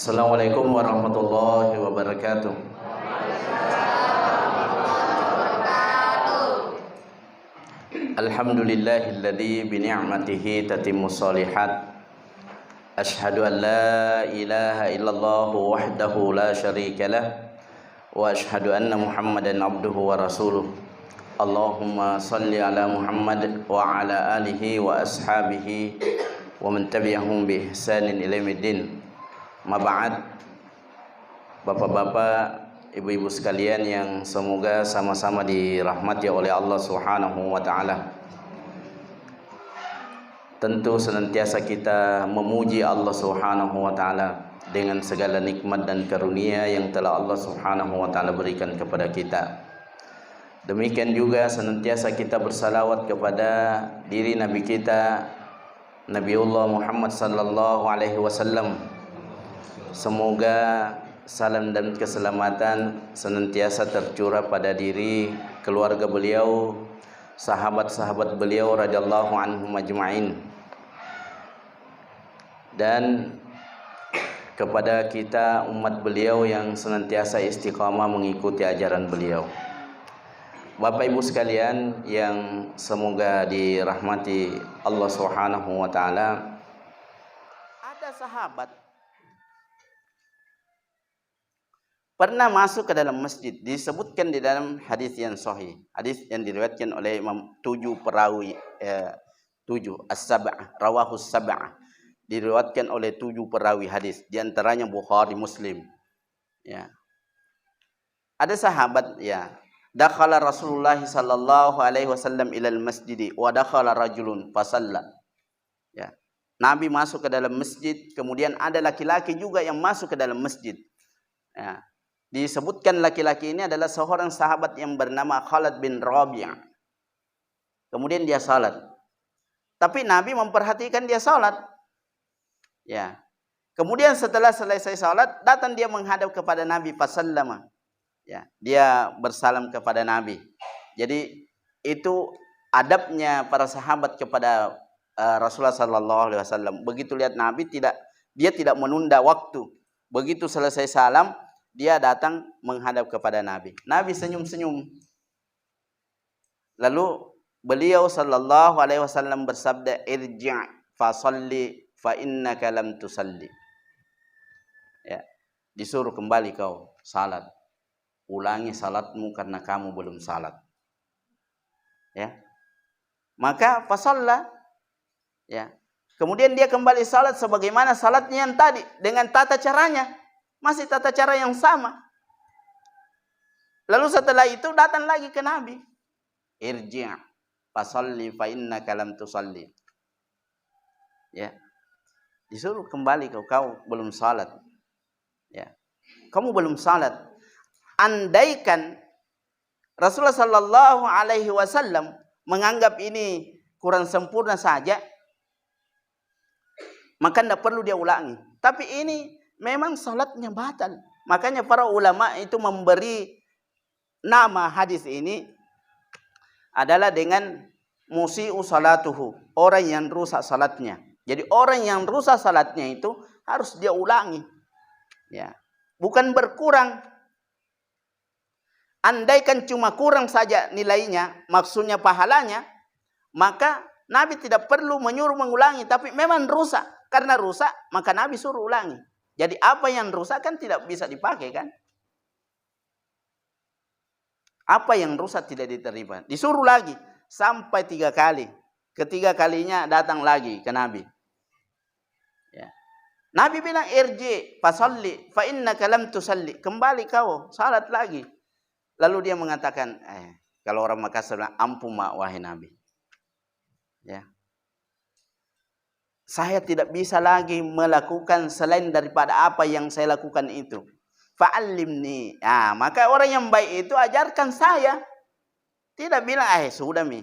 Assalamualaikum warahmatullahi wabarakatuh. Alhamdulillahilladzi bi ni'matihi tatimmus shalihat. Asyhadu an la ilaha illallah wahdahu la syarikalah wa asyhadu anna Muhammadan abduhu wa rasuluh. Allahumma salli ala Muhammad wa ala alihi wa ashabihi wa man tabi'ahum bi ihsanin ila yaumiddin. Maba'ad, bapak-bapak, ibu-ibu sekalian yang semoga sama-sama dirahmati oleh Allah Subhanahu wa taala. Tentu senantiasa kita memuji Allah Subhanahu wa taala dengan segala nikmat dan karunia yang telah Allah Subhanahu wa taala berikan kepada kita. Demikian juga senantiasa kita bersalawat kepada diri Nabi kita, Nabiullah Muhammad sallallahu alaihi wasallam. Semoga salam dan keselamatan senantiasa tercurah pada diri, keluarga beliau, sahabat-sahabat beliau radhiyallahu anhum ajma'in, dan kepada kita umat beliau yang senantiasa istiqamah mengikuti ajaran beliau. Bapak Ibu sekalian yang semoga dirahmati Allah Subhanahu wa taala, ada sahabat pernah masuk ke dalam masjid. Disebutkan di dalam hadis yang sahih, hadis yang diriwayatkan oleh Imam 7 perawi, 7 as-sab'ah, rawahus sab'ah, diriwayatkan oleh 7 perawi hadis, di antaranya Bukhari, Muslim. Ya. Ada sahabat, ya, dakhala Rasulullah sallallahu alaihi wasallam ilal masjid wa dakhala rajulun fasalla. Ya. Nabi masuk ke dalam masjid, kemudian ada laki-laki juga yang masuk ke dalam masjid. Ya. Disebutkan laki-laki ini adalah seorang sahabat yang bernama Khalid bin Rabi'ah. Kemudian dia salat. Tapi Nabi memperhatikan dia salat. Ya. Kemudian setelah selesai salat, datang dia menghadap kepada Nabi fasallama. Ya, dia bersalam kepada Nabi. Jadi itu adabnya para sahabat kepada Rasulullah sallallahu alaihi wasallam. Begitu lihat Nabi dia tidak menunda waktu. Begitu selesai salam, dia datang menghadap kepada Nabi. Nabi senyum-senyum. Lalu beliau sallallahu alaihi wasallam bersabda, "Irji' fa shalli fa innaka lam tusalli." Ya, disuruh kembali kau salat. Ulangi salatmu karena kamu belum salat. Ya. Maka fa shalla. Ya. Kemudian dia kembali salat sebagaimana salatnya yang tadi dengan tata caranya. Masih tata cara yang sama. Lalu setelah itu datang lagi ke Nabi. Irji' fasalli fa innaka lam tusalli. Ya. Disuruh kembali kau belum salat. Ya. Kamu belum salat. Andaikan Rasulullah sallallahu alaihi wasallam menganggap ini kurang sempurna saja, maka tidak perlu dia ulangi. Tapi ini memang salatnya batal. Makanya para ulama itu memberi nama hadis ini adalah dengan musi'u salatuhu, orang yang rusak salatnya. Jadi orang yang rusak salatnya itu harus dia ulangi. Ya. Bukan berkurang. Andaikan cuma kurang saja nilainya, maksudnya pahalanya, maka Nabi tidak perlu menyuruh mengulangi. Tapi memang rusak. Karena rusak, maka Nabi suruh ulangi. Jadi apa yang rusak kan tidak bisa dipakai kan? Apa yang rusak tidak diterima. Disuruh lagi sampai 3 kali. Ketiga kalinya datang lagi ke Nabi. Ya. Nabi bilang irji fasalli fa innaka lam tusalli. Kembali kau salat lagi. Lalu dia mengatakan, kalau orang Makassar bilang, ampun mak wahai Nabi. Ya. Saya tidak bisa lagi melakukan selain daripada apa yang saya lakukan itu. Fa'allimni. Maka orang yang baik itu ajarkan saya. Tidak bilang, sudah mi.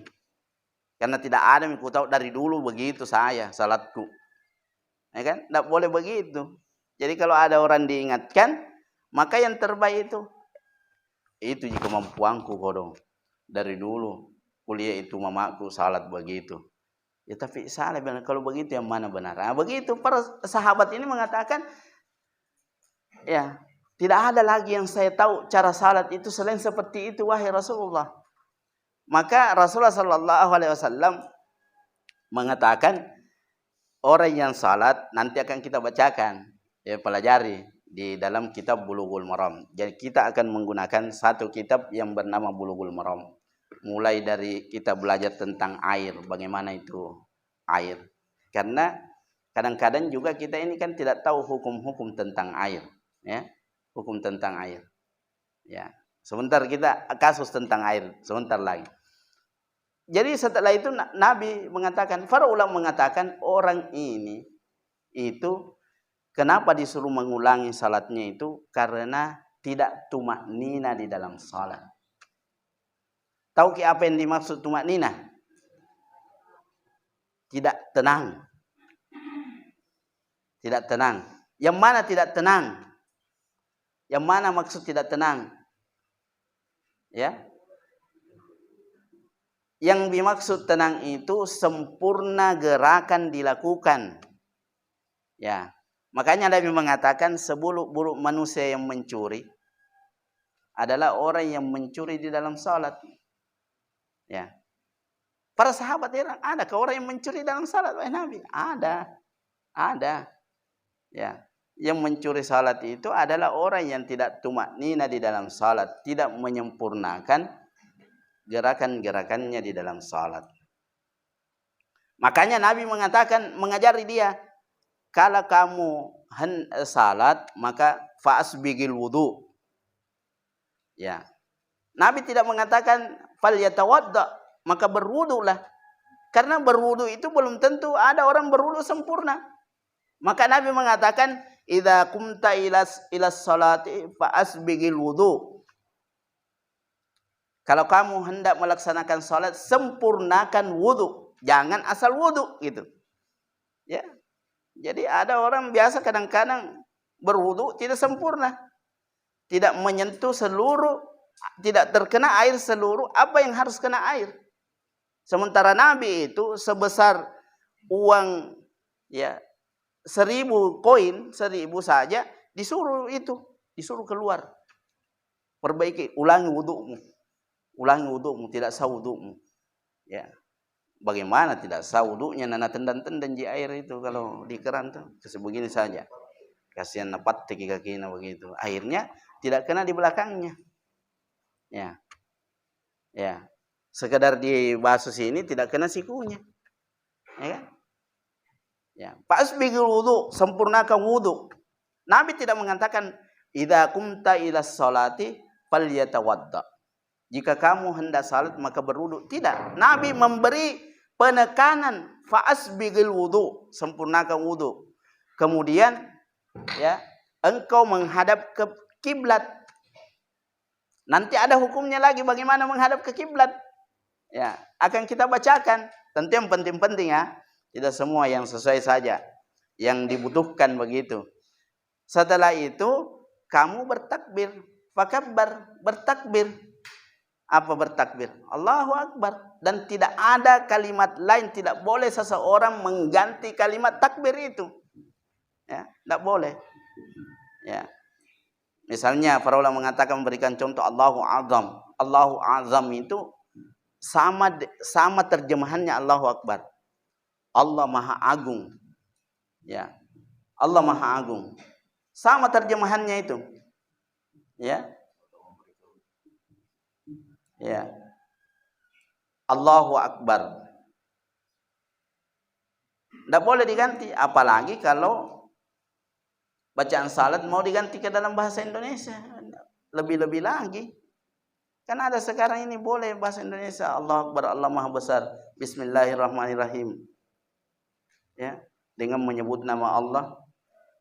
Karena tidak ada mi, ku tahu dari dulu begitu saya salatku. Ya kan? Tidak boleh begitu. Jadi kalau ada orang diingatkan, maka yang terbaik itu jika kemampuanku kodong. Dari dulu kuliah itu mamaku salat begitu. Ya tapi salah bilang kalau begitu yang mana benar. Begitu para sahabat ini mengatakan Ya, tidak ada lagi yang saya tahu cara salat itu selain seperti itu wahai Rasulullah. Maka Rasulullah sallallahu alaihi wasallam mengatakan orang yang salat nanti akan kita bacakan, ya pelajari di dalam kitab Bulughul Maram. Jadi kita akan menggunakan satu kitab yang bernama Bulughul Maram. Mulai dari kita belajar tentang air, bagaimana itu air. Karena kadang-kadang juga kita ini kan tidak tahu hukum-hukum tentang air, ya. Hukum tentang air. Ya. Sebentar kita kasus tentang air, sebentar lagi. Jadi setelah itu Nabi mengatakan, para ulama mengatakan orang ini itu kenapa disuruh mengulangi salatnya itu karena tidak tumak nina di dalam salat. Tahu ki apa yang dimaksud tumak nina? Tidak tenang. Tidak tenang. Yang mana tidak tenang? Yang mana maksud tidak tenang? Ya. Yang dimaksud tenang itu sempurna gerakan dilakukan. Ya. Makanya Nabi mengatakan seburuk-buruk manusia yang mencuri adalah orang yang mencuri di dalam salat. Ya. Para sahabat heran, ada ke orang yang mencuri dalam salat wahai Nabi? Ada. Ada. Ya. Yang mencuri salat itu adalah orang yang tidak tumaknina di dalam salat, tidak menyempurnakan gerakan-gerakannya di dalam salat. Makanya Nabi mengatakan, mengajari dia, kalau kamu salat maka fa'asbigil wudu. Ya. Nabi tidak mengatakan fal yatawadda, maka berwudulah. Karena berwudu itu belum tentu ada orang berwudu sempurna. Maka Nabi mengatakan idza qumta ila salati fa asbigil wudu. Kalau kamu hendak melaksanakan salat, sempurnakan wudu, jangan asal wudu gitu. Ya. Jadi ada orang biasa kadang-kadang berwudu tidak sempurna. Tidak menyentuh seluruh, tidak terkena air seluruh apa yang harus kena air. Sementara Nabi itu sebesar uang ya 1000 koin, 1000 saja disuruh keluar. Perbaiki, ulangi wudumu, tidak sah wudumu. Ya. Bagaimana tidak sah wudunya nana tendan-tendan di air itu kalau di keran tuh, sebegini saja. Kasihan napat kaki-kakinya begitu. Akhirnya tidak kena di belakangnya. Ya. Ya. Sekedar di basuh sini tidak kena sikunya. Ya kan? Ya, fasbigul wudu, sempurnakan wudu. Nabi tidak mengatakan idza qumta ila sholati falyatawadda. Jika kamu hendak salat maka berwudu. Tidak. Nabi memberi penekanan fasbigul wudu, sempurnakan wudu. Kemudian ya, engkau menghadap ke kiblat. Nanti ada hukumnya lagi bagaimana menghadap ke kiblat. Ya, akan kita bacakan. Tentu yang penting-penting ya. Tidak semua yang sesuai saja, yang dibutuhkan begitu. Setelah itu kamu bertakbir, fakabbar, bertakbir. Apa bertakbir? Allahu Akbar. Dan tidak ada kalimat lain, tidak boleh seseorang mengganti kalimat takbir itu. Ya, tidak boleh. Ya. Misalnya para ulama mengatakan, memberikan contoh Allahu Azam. Allahu Azam itu sama terjemahannya Allahu Akbar. Allah Maha Agung. Ya. Allah Maha Agung. Sama terjemahannya itu. Ya. Ya. Allahu Akbar. Tidak boleh diganti, apalagi kalau bacaan salat mau diganti ke dalam bahasa Indonesia. Lebih-lebih lagi. Kan ada sekarang ini boleh bahasa Indonesia. Allahu Akbar, Allah Maha Besar. Bismillahirrahmanirrahim. Ya, dengan menyebut nama Allah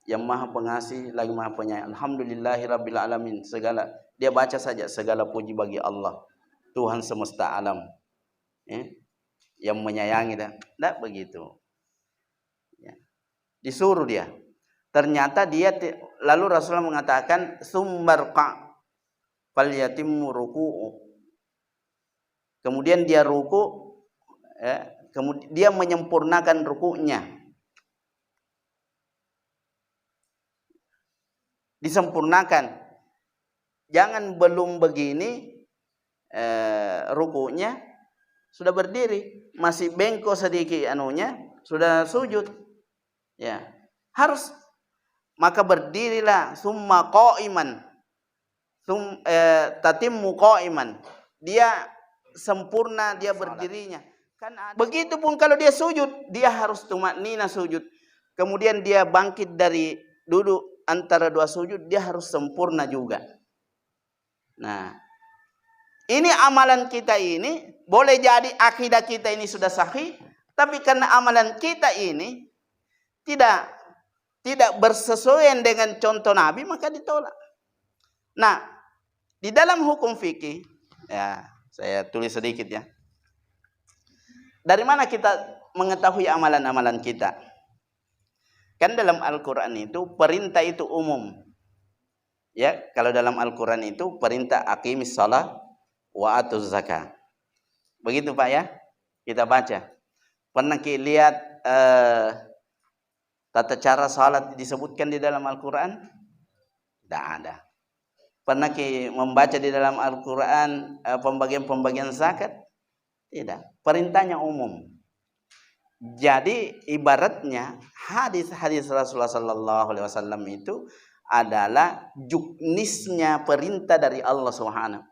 yang Maha Pengasih lagi Maha Penyayang. Alhamdulillahirabbil alamin. Segala dia baca saja, segala puji bagi Allah, Tuhan semesta alam. Ya, yang menyayangi dah. Tidak begitu. Ya. Disuruh dia. Ternyata dia lalu Rasulullah mengatakan sumbarqa falyatimmu ruku'u. Kemudian dia ruku, ya, kemudian dia menyempurnakan rukuknya. disempurnakan. Jangan belum begini rukunya sudah berdiri, masih bengkok sedikit anunya sudah sujud. Ya, harus maka berdirilah summa qa'iman. Tatimmu qa'iman. Dia sempurna dia berdirinya. Kan begitupun kalau dia sujud, dia harus tumaknina sujud. Kemudian dia bangkit dari duduk antara dua sujud, dia harus sempurna juga. Nah, ini amalan kita ini boleh jadi akidah kita ini sudah sahih, tapi karena amalan kita ini tidak bersesuaian dengan contoh Nabi, maka ditolak. Nah, di dalam hukum fikih, ya saya tulis sedikit ya. Dari mana kita mengetahui amalan-amalan kita? Kan dalam Al-Quran itu perintah itu umum. Ya, kalau dalam Al-Quran itu perintah aqimis shalah wa atuz zakah. Begitu Pak ya? Kita baca. Pernah kita lihat tata cara salat disebutkan di dalam Al-Quran? Tidak ada. Pernah kita membaca di dalam Al-Quran pembagian-pembagian zakat? Tidak. Perintahnya umum. Jadi ibaratnya hadis-hadis Rasulullah SAW itu adalah juknisnya perintah dari Allah Subhanahu.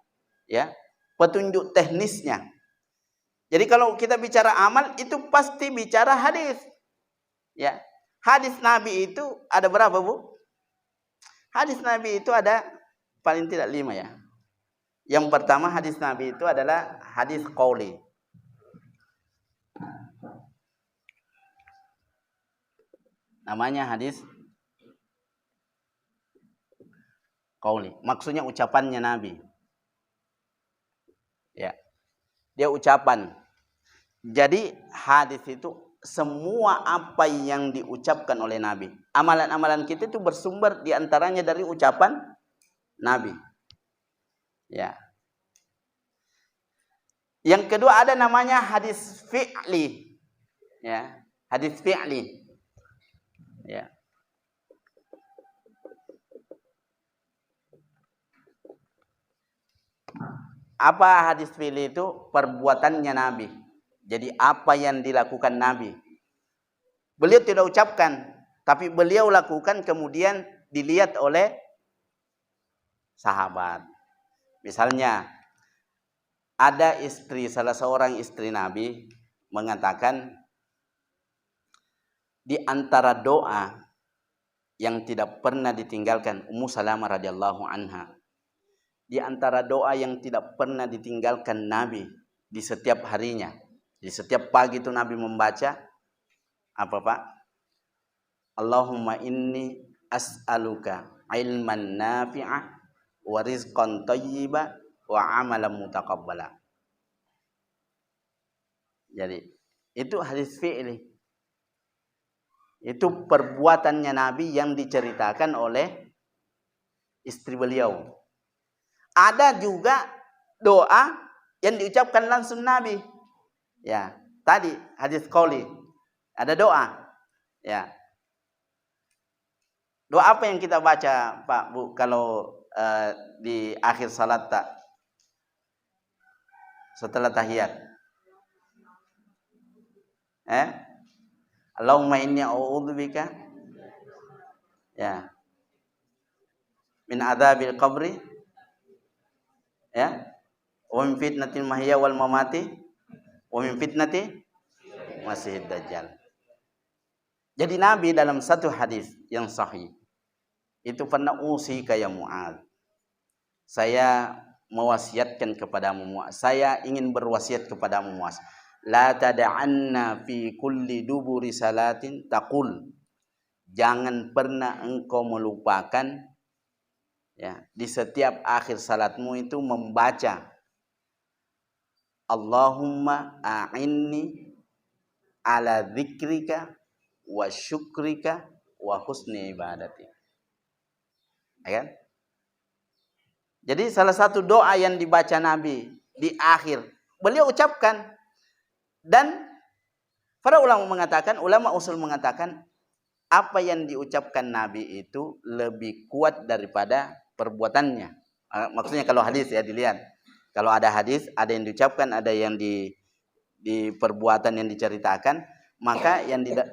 Ya, petunjuk teknisnya. Jadi kalau kita bicara amal itu pasti bicara hadis. Ya, hadis Nabi itu ada berapa Bu? Hadis Nabi itu ada paling tidak 5 ya. Yang pertama hadis Nabi itu adalah hadis qauli. Namanya hadis qauli. Maksudnya ucapannya Nabi. Ya. Dia ucapan. Jadi hadis itu semua apa yang diucapkan oleh Nabi. Amalan-amalan kita itu bersumber diantaranya dari ucapan Nabi. Ya. Yang kedua ada namanya hadis fi'li. Ya, hadis fi'li. Ya. Apa hadis fi'li itu? Perbuatannya Nabi. Jadi apa yang dilakukan Nabi. Beliau tidak ucapkan, tapi beliau lakukan kemudian dilihat oleh sahabat. Misalnya ada salah seorang istri Nabi mengatakan di antara doa yang tidak pernah ditinggalkan Ummu Salamah radhiyallahu anha. Di antara doa yang tidak pernah ditinggalkan Nabi di setiap harinya. Di setiap pagi itu Nabi membaca apa Pak? Allahumma inni as'aluka ilman nafi'ah wa rizqan thayyiba wa amalan mutaqabbala. Jadi itu hadis fi'li. Itu perbuatannya Nabi yang diceritakan oleh istri beliau. Ada juga doa yang diucapkan langsung Nabi. Ya, tadi hadis qauli. Ada doa. Ya. Doa apa yang kita baca, Pak, Bu, kalau di akhir salat tak? Setelah tahiyat. Allahumma inni a'udzubika ya min adzabil qabri ya wa min fitnatil mahya wal mamati wa min fitnati masihid dajjal. Jadi Nabi dalam satu hadis yang sahih itu pernah usika ya Mu'adz. Saya mewasiatkan kepadamu Mu'adz. Saya ingin berwasiat kepadamu Mu'adz. La tada'anna fi kulli duburi salatin taqul. Jangan pernah engkau melupakan ya, di setiap akhir salatmu itu membaca Allahumma a'inni ala dzikrika wa syukrika wa husni ibadati. Ya kan? Jadi salah satu doa yang dibaca Nabi di akhir beliau ucapkan. Dan para ulama usul mengatakan apa yang diucapkan Nabi itu lebih kuat daripada perbuatannya. Maksudnya kalau hadis ya dilihat. Kalau ada hadis, ada yang diucapkan, ada yang di perbuatan yang diceritakan, maka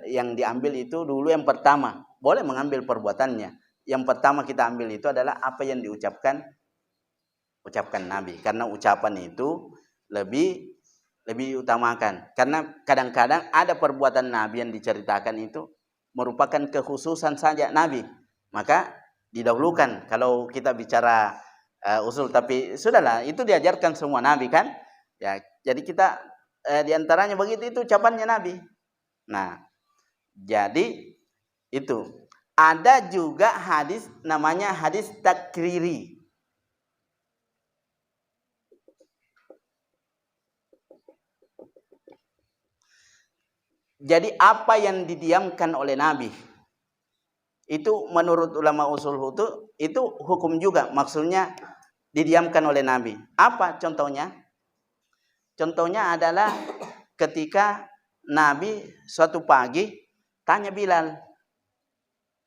yang diambil itu dulu yang pertama. Boleh mengambil perbuatannya. Yang pertama kita ambil itu adalah apa yang ucapkan Nabi. Karena ucapan itu lebih diutamakan. Karena kadang-kadang ada perbuatan Nabi yang diceritakan itu merupakan kekhususan saja Nabi. Maka didahulukan kalau kita bicara usul. Tapi sudahlah, itu diajarkan semua Nabi kan. Ya, jadi kita diantaranya begitu, itu ucapannya Nabi. Nah, jadi itu. Ada juga hadis namanya hadis takriri. Jadi apa yang didiamkan oleh Nabi itu menurut ulama usul itu hukum juga, maksudnya didiamkan oleh Nabi. Apa contohnya? Contohnya adalah ketika Nabi suatu pagi tanya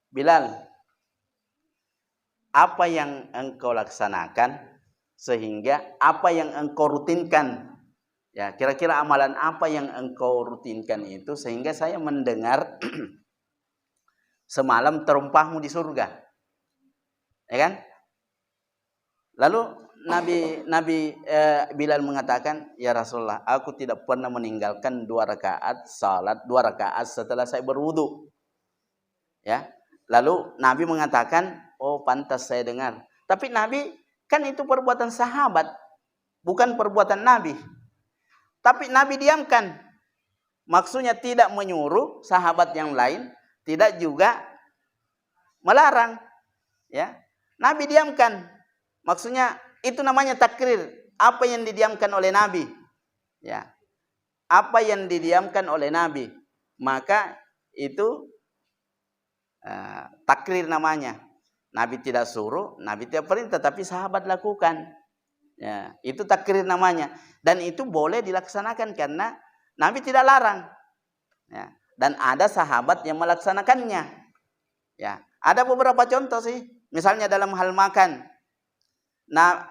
Bilal, apa yang engkau laksanakan sehingga apa yang engkau rutinkan? Ya, kira-kira amalan apa yang engkau rutinkan itu sehingga saya mendengar semalam terumpahmu di surga. Ya kan? Lalu Nabi Bilal mengatakan, "Ya Rasulullah, aku tidak pernah meninggalkan 2 rakaat salat 2 rakaat setelah saya berwudu." Ya. Lalu Nabi mengatakan, "Oh, pantas saya dengar." Tapi Nabi kan itu perbuatan sahabat, bukan perbuatan Nabi. Tapi Nabi diamkan. Maksudnya tidak menyuruh sahabat yang lain, tidak juga melarang. Ya. Nabi diamkan. Maksudnya itu namanya takrir. Apa yang didiamkan oleh Nabi. Ya. Apa yang didiamkan oleh Nabi. Maka itu takrir namanya. Nabi tidak suruh, Nabi tidak perintah, tapi sahabat lakukan. Ya, itu takrir namanya. Dan itu boleh dilaksanakan karena Nabi tidak larang. Ya, dan ada sahabat yang melaksanakannya. Ya, ada beberapa contoh sih. Misalnya dalam hal makan. Nah,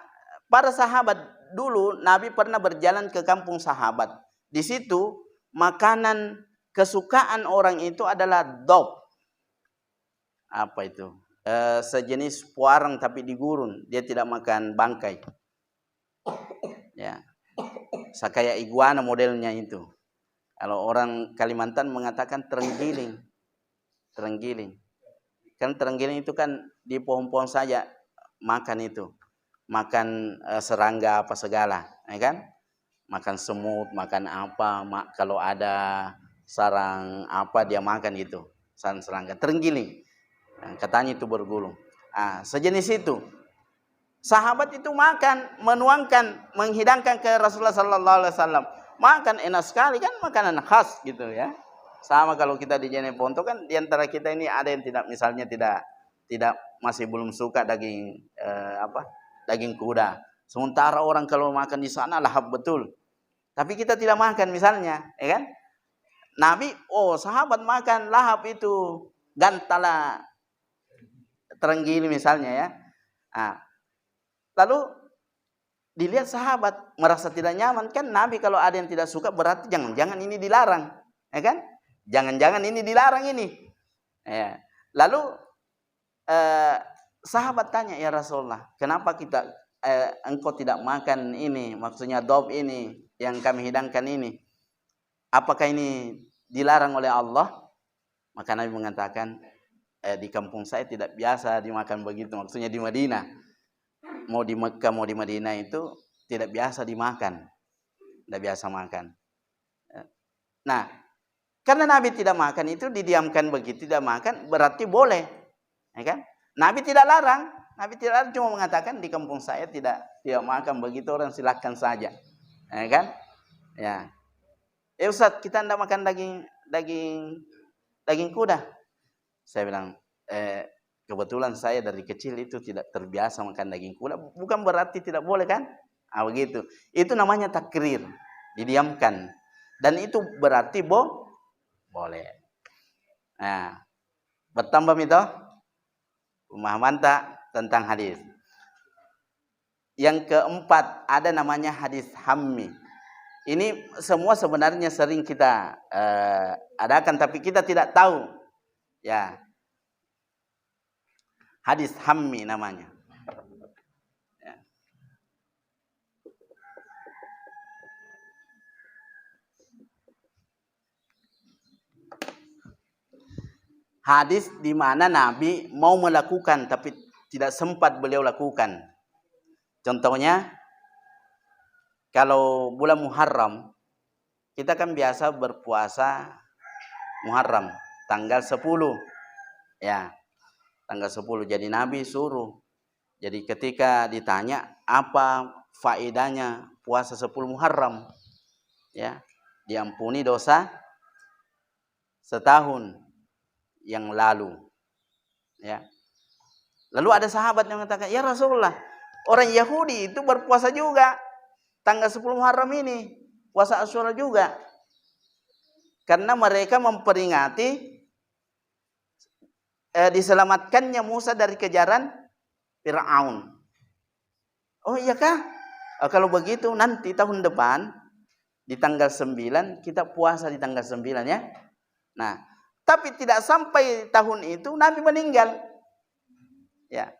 para sahabat dulu Nabi pernah berjalan ke kampung sahabat. Di situ makanan kesukaan orang itu adalah dob. Apa itu? Sejenis puarang tapi digurun. Dia tidak makan bangkai. Ya, kayak iguana modelnya itu. Kalau orang Kalimantan mengatakan terenggiling. Kan terenggiling itu kan di pohon-pohon saja makan itu. Makan serangga apa segala, ya kan? Makan semut, makan apa, kalau ada sarang apa dia makan gitu. Sarang serangga, terenggiling. Katanya itu bergulung. Sejenis itu. Sahabat itu makan, menuangkan, menghidangkan ke Rasulullah sallallahu alaihi wasallam. Makan enak sekali kan, makanan khas gitu ya. Sama kalau kita di Jeneponto kan di antara kita ini ada yang misalnya tidak masih belum suka daging daging kuda. Sementara orang kalau makan di sana lahap betul. Tapi kita tidak makan misalnya, ya kan? Nabi, sahabat makan lahap itu, gantala terenggiling misalnya ya. Lalu dilihat sahabat merasa tidak nyaman kan. Nabi kalau ada yang tidak suka berarti jangan-jangan ini dilarang, ya kan? Jangan-jangan ini dilarang ini. Ya. Lalu sahabat tanya, "Ya Rasulullah, kenapa engkau tidak makan ini? Maksudnya dob ini yang kami hidangkan ini. Apakah ini dilarang oleh Allah?" Maka Nabi mengatakan, di kampung saya tidak biasa dimakan begitu. Maksudnya di Madinah. Mau di Mekah, mau di Madinah itu tidak biasa dimakan. Tidak biasa makan. Nah, karena Nabi tidak makan itu didiamkan begitu, tidak makan berarti boleh. Ya kan? Nabi tidak larang. Nabi tidak larang, cuma mengatakan di kampung saya tidak makan begitu, orang silakan saja. Ya kan? Ya. Ustaz, kita tidak makan daging kuda. Saya bilang, kebetulan saya dari kecil itu tidak terbiasa makan daging kuda. Bukan berarti tidak boleh kan? Begitu. Itu namanya takrir. Didiamkan. Dan itu berarti boleh. Nah, Bertambah itu pemahaman tak tentang hadis. Yang keempat ada namanya hadis hammi. Ini semua sebenarnya sering kita adakan, tapi kita tidak tahu. Ya, hadis hammi namanya. Ya. Hadis di mana Nabi mau melakukan tapi tidak sempat beliau lakukan. Contohnya, kalau bulan Muharram, kita kan biasa berpuasa Muharram tanggal 10. Ya, tanggal 10. Jadi Nabi suruh. Jadi ketika ditanya apa faedahnya puasa 10 Muharram, ya, diampuni dosa setahun yang lalu. Ya. Lalu ada sahabat yang mengatakan, "Ya Rasulullah, orang Yahudi itu berpuasa juga tanggal 10 Muharram ini, puasa Asyura juga. Karena mereka memperingati diselamatkannya Musa dari kejaran Fir'aun." Oh iya kah? Kalau begitu nanti tahun depan di tanggal 9 kita puasa di tanggal 9 ya. Nah, tapi tidak sampai tahun itu Nabi meninggal. Ya.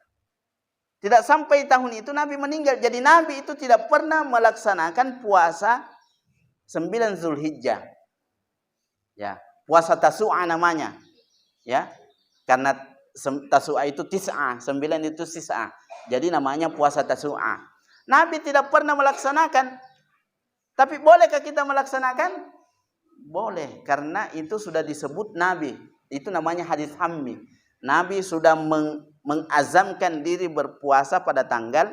Tidak sampai tahun itu Nabi meninggal. Jadi Nabi itu tidak pernah melaksanakan puasa 9 Zulhijjah. Ya, puasa Tasu'a namanya. Ya. Karena Tasu'a itu tis'ah, 9 itu tis'ah. Jadi namanya puasa Tasu'a. Nabi tidak pernah melaksanakan. Tapi bolehkah kita melaksanakan? Boleh, karena itu sudah disebut Nabi. Itu namanya hadis hammi. Nabi sudah mengazamkan diri berpuasa pada tanggal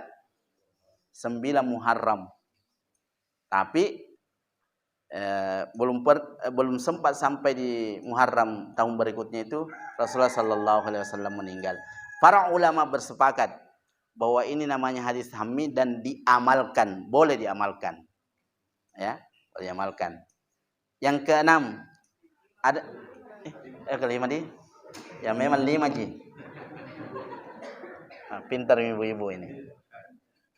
9 Muharram. Tapi belum sempat sampai di Muharram tahun berikutnya itu Rasulullah Sallallahu Alaihi Wasallam meninggal. Para ulama bersepakat bahwa ini namanya hadis hammi dan diamalkan, boleh diamalkan. Ya, boleh diamalkan. Yang keenam ada kelima di, ya memang 5 ji. Nah, pintar ibu-ibu ini.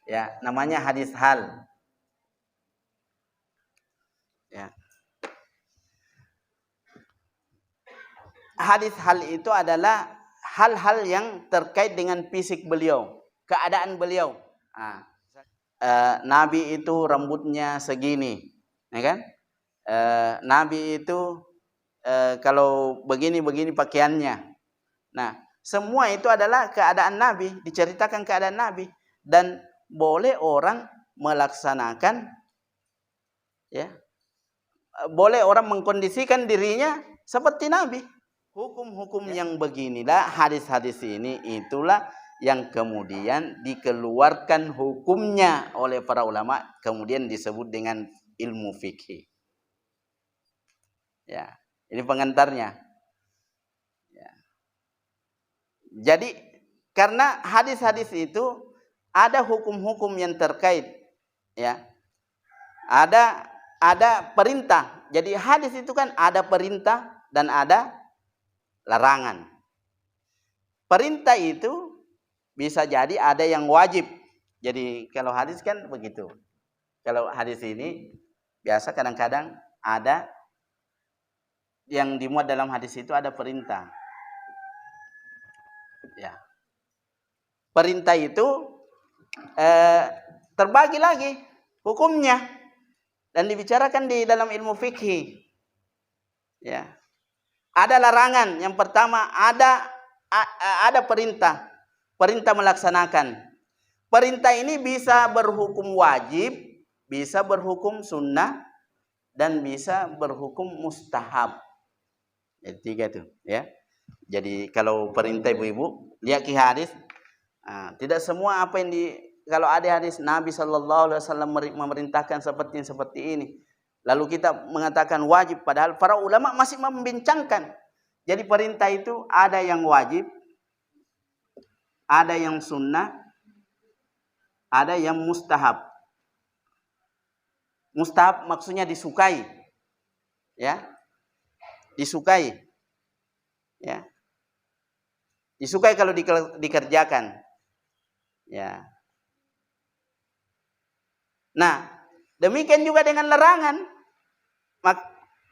Ya, namanya hadis hal. Ya. Hadis hal itu adalah hal-hal yang terkait dengan fisik beliau, keadaan beliau. Nah, Nabi itu rambutnya segini, ya kan? Nabi itu kalau begini-begini pakaiannya. Nah, semua itu adalah keadaan Nabi, diceritakan keadaan Nabi, dan boleh orang melaksanakan, ya, boleh orang mengkondisikan dirinya seperti Nabi. Hukum-hukum yang beginilah, hadis-hadis ini itulah yang kemudian dikeluarkan hukumnya oleh para ulama, kemudian disebut dengan ilmu fikih. Ya, ini pengantarnya. Ya. Jadi karena hadis-hadis itu ada hukum-hukum yang terkait, ya, ada perintah. Jadi hadis itu kan ada perintah dan ada larangan. Perintah itu bisa jadi ada yang wajib. Jadi kalau hadis kan begitu. Kalau hadis ini biasa kadang-kadang ada yang dimuat dalam hadis itu ada perintah. Ya. Perintah itu terbagi lagi hukumnya dan dibicarakan di dalam ilmu fikih. Ya. Ada larangan. Yang pertama ada perintah. Perintah melaksanakan. Perintah ini bisa berhukum wajib, bisa berhukum sunnah, dan bisa berhukum mustahab. Jadi 3 itu, ya. Jadi kalau perintah ibu-ibu, lihat ke hadis. Tidak semua apa yang kalau ada hadis Nabi Sallallahu Alaihi Wasallam memerintahkan seperti ini. Lalu kita mengatakan wajib, padahal para ulama masih membincangkan. Jadi perintah itu ada yang wajib, ada yang sunnah, ada yang mustahab. Mustahab maksudnya disukai. Ya. Disukai. Ya. Disukai kalau dikerjakan. Ya. Nah, demikian juga dengan larangan.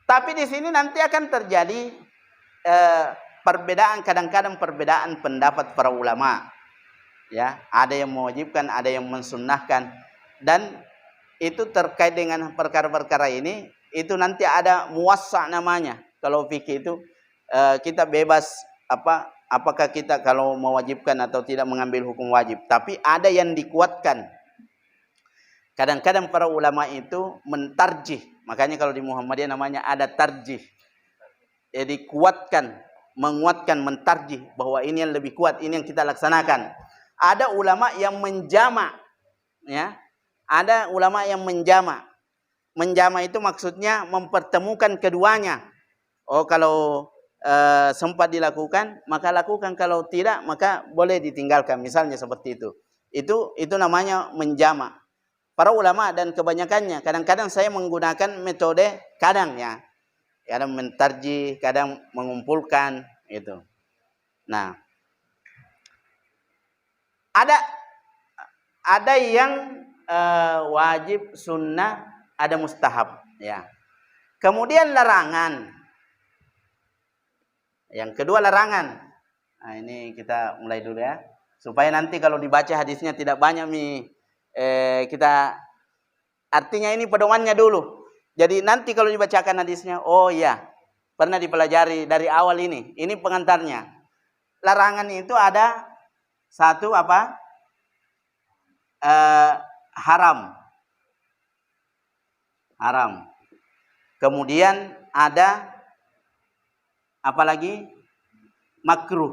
Tapi di sini nanti akan terjadi perbedaan, kadang-kadang perbedaan pendapat para ulama. Ya, ada yang mewajibkan, ada yang mensunnahkan, dan itu terkait dengan perkara-perkara ini, itu nanti ada muwassa namanya. Kalau fikih itu kita bebas apakah kita kalau mewajibkan atau tidak mengambil hukum wajib, tapi ada yang dikuatkan. Kadang-kadang para ulama itu mentarjih, makanya kalau di Muhammadiyah namanya ada tarjih. Jadi menguatkan, mentarjih bahwa ini yang lebih kuat, ini yang kita laksanakan. Ada ulama yang menjama, ya. Ada ulama yang menjama. Menjama itu maksudnya mempertemukan keduanya. Oh, kalau sempat dilakukan, maka lakukan. Kalau tidak, maka boleh ditinggalkan. Misalnya seperti itu. Itu namanya menjama. Para ulama dan kebanyakannya, kadang-kadang saya menggunakan metode kadang ya. Kadang mentarjih, kadang mengumpulkan itu. Nah, ada yang wajib, sunnah, ada mustahab ya. Kemudian larangan. Yang kedua larangan. Nah, ini kita mulai dulu ya. Supaya nanti kalau dibaca hadisnya tidak banyak kita artinya ini pedomannya dulu. Jadi nanti kalau dibacakan hadisnya, oh iya, pernah dipelajari dari awal ini. Ini pengantarnya. Larangan itu ada satu apa? Haram. Haram. Kemudian ada apa lagi? Makruh.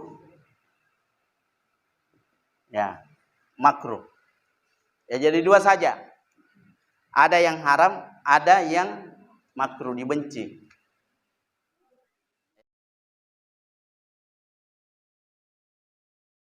Ya, makruh. Ya, jadi dua saja. Ada yang haram, ada yang makruh, dibenci.